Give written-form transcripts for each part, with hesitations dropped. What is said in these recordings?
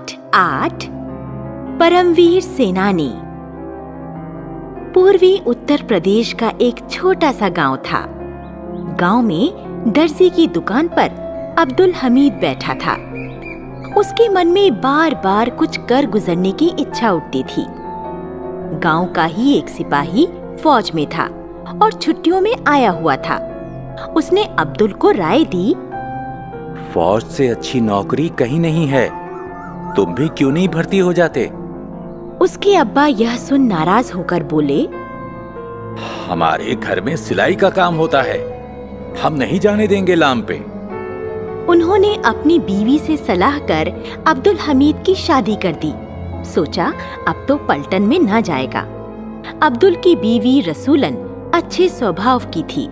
पाठ 8 परमवीर सेनानी। पूर्वी उत्तर प्रदेश का एक छोटा सा गांव था। गांव में दर्जी की दुकान पर अब्दुल हमीद बैठा था। उसके मन में बार बार कुछ कर गुजरने की इच्छा उठती थी। गांव का ही एक सिपाही फौज में था और छुट्टियों में आया हुआ था। उसने अब्दुल को राय दी, फौज से अच्छी नौकरी कहीं नहीं है, तुम भी क्यों नहीं भर्ती हो जाते? उसके अब्बा यह सुन नाराज होकर बोले, हमारे घर में सिलाई का काम होता है, हम नहीं जाने देंगे लाम पे। उन्होंने अपनी बीवी से सलाह कर अब्दुल हमीद की शादी कर दी। सोचा अब तो पलटन में ना जाएगा। अब्दुल की बीवी रसूलन अच्छे स्वभाव की थी।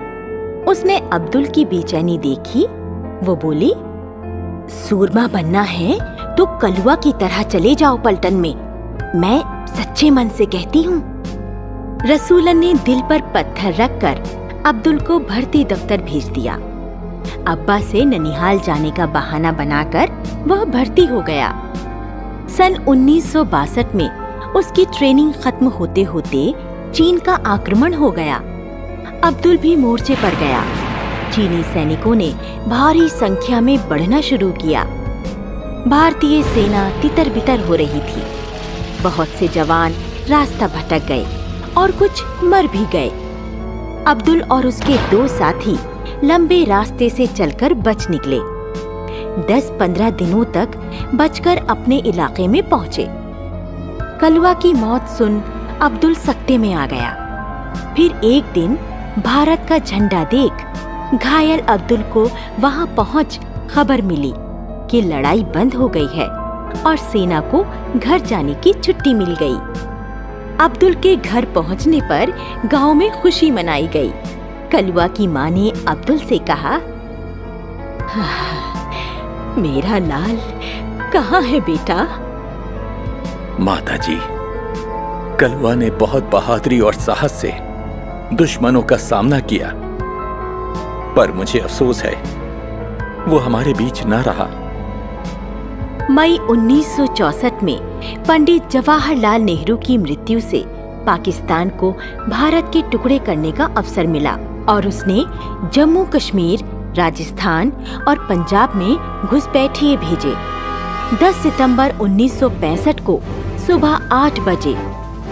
उसने अब्दुल की बेचैनी देखी। वो बोली, सूरमा बनना है तो कलुआ की तरह चले जाओ पलटन में, मैं सच्चे मन से कहती हूँ। रसूलन ने दिल पर पत्थर रखकर अब्दुल को भर्ती दफ्तर भेज दिया। अब्बा से ननिहाल जाने का बहाना बनाकर वह भर्ती हो गया। सन 1962 में उसकी ट्रेनिंग खत्म होते होते चीन का आक्रमण हो गया। अब्दुल भी मोर्चे पर गया। चीनी सैनिकों ने भारी संख्या में बढ़ना शुरू किया। भारतीय सेना तितर-बितर हो रही थी। बहुत से जवान रास्ता भटक गए और कुछ मर भी गए। अब्दुल और उसके 2 साथी लंबे रास्ते से चलकर बच निकले। 10-15 दिनों तक बचकर अपने इलाके में पहुंचे। कलुआ की मौत सुन अब्दुल सकते में आ गया। फिर एक दिन भारत का झंडा देख घायल अब्दुल को वहां पहुंच खबर मिली कि लड़ाई बंद हो गई है और सेना को घर जाने की छुट्टी मिल गई। अब्दुल के घर पहुंचने पर गांव में खुशी मनाई गई। कलुआ की मां ने अब्दुल से कहा, मेरा लाल कहाँ है बेटा? माताजी, कलुआ ने बहुत बहादुरी और साहस से दुश्मनों का सामना किया, पर मुझे अफसोस है वो हमारे बीच न रहा। मई 1964 में पंडित जवाहरलाल नेहरू की मृत्यु से पाकिस्तान को भारत के टुकड़े करने का अवसर मिला और उसने जम्मू कश्मीर, राजस्थान और पंजाब में घुसपैठिए भेजे। 10 सितंबर 1965 को सुबह 8 बजे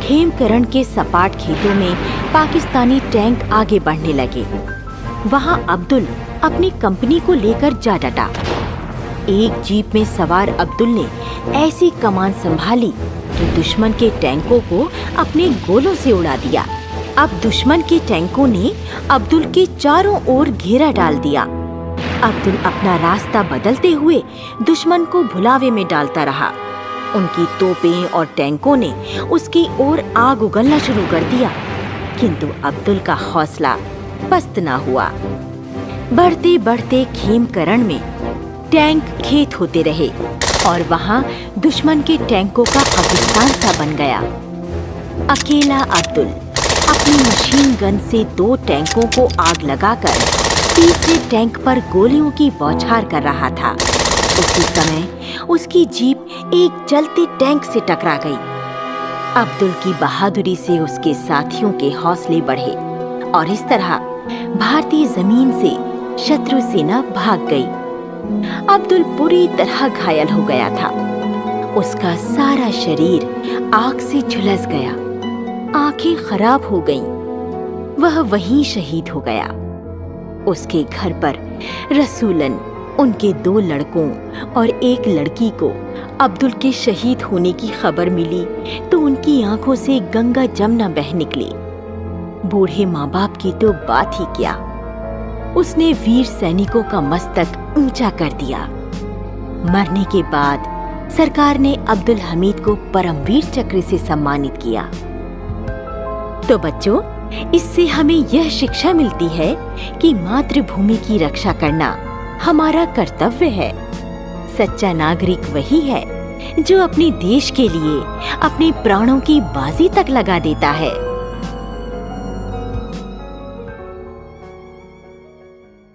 खेमकरण के सपाट खेतों में पाकिस्तानी टैंक आगे बढ़ने लगे। वहां अब्दुल अपनी कंपनी को लेकर जा डटा। एक जीप में सवार अब्दुल ने ऐसी कमान संभाली कि दुश्मन के टैंकों को अपने गोलों से उड़ा दिया। अब दुश्मन के टैंकों ने अब्दुल के चारों ओर घेरा डाल दिया। अब्दुल अपना रास्ता बदलते हुए दुश्मन को भुलावे में डालता रहा। उनकी तोपें और टैंकों ने उसकी ओर आग उगलना शुरू कर दिया, किंतु अब्दुल का हौसला पस्त ना हुआ। बढ़ते बढ़ते खेमकरण में टैंक खेत होते रहे और वहां दुश्मन के टैंकों का कब्रिस्तान सा बन गया। अकेला अब्दुल अपनी मशीन गन से 2 टैंकों को आग लगाकर तीसरे टैंक पर गोलियों की बौछार कर रहा था। उसी समय उसकी जीप एक चलते टैंक से टकरा गई। अब्दुल की बहादुरी से उसके साथियों के हौसले बढ़े और इस तरह भारतीय जमीन से शत्रु सेना भाग गई। अब्दुल बुरी तरह घायल हो गया था। उसका सारा शरीर आग से झुलस गया, आंखें खराब हो गईं। वह वहीं शहीद हो गया। उसके घर पर रसूलन, उनके 2 लड़कों और एक लड़की को अब्दुल के शहीद होने की खबर मिली तो उनकी आंखों से गंगा जमुना बह निकली। बूढ़े माँ बाप की तो बात ही क्या, उसने वीर सैनिकों का मस्तक ऊंचा कर दिया। मरने के बाद सरकार ने अब्दुल हमीद को परमवीर चक्र से सम्मानित किया। तो बच्चों, इससे हमें यह शिक्षा मिलती है कि मातृभूमि की रक्षा करना हमारा कर्तव्य है। सच्चा नागरिक वही है जो अपने देश के लिए अपने प्राणों की बाजी तक लगा देता है।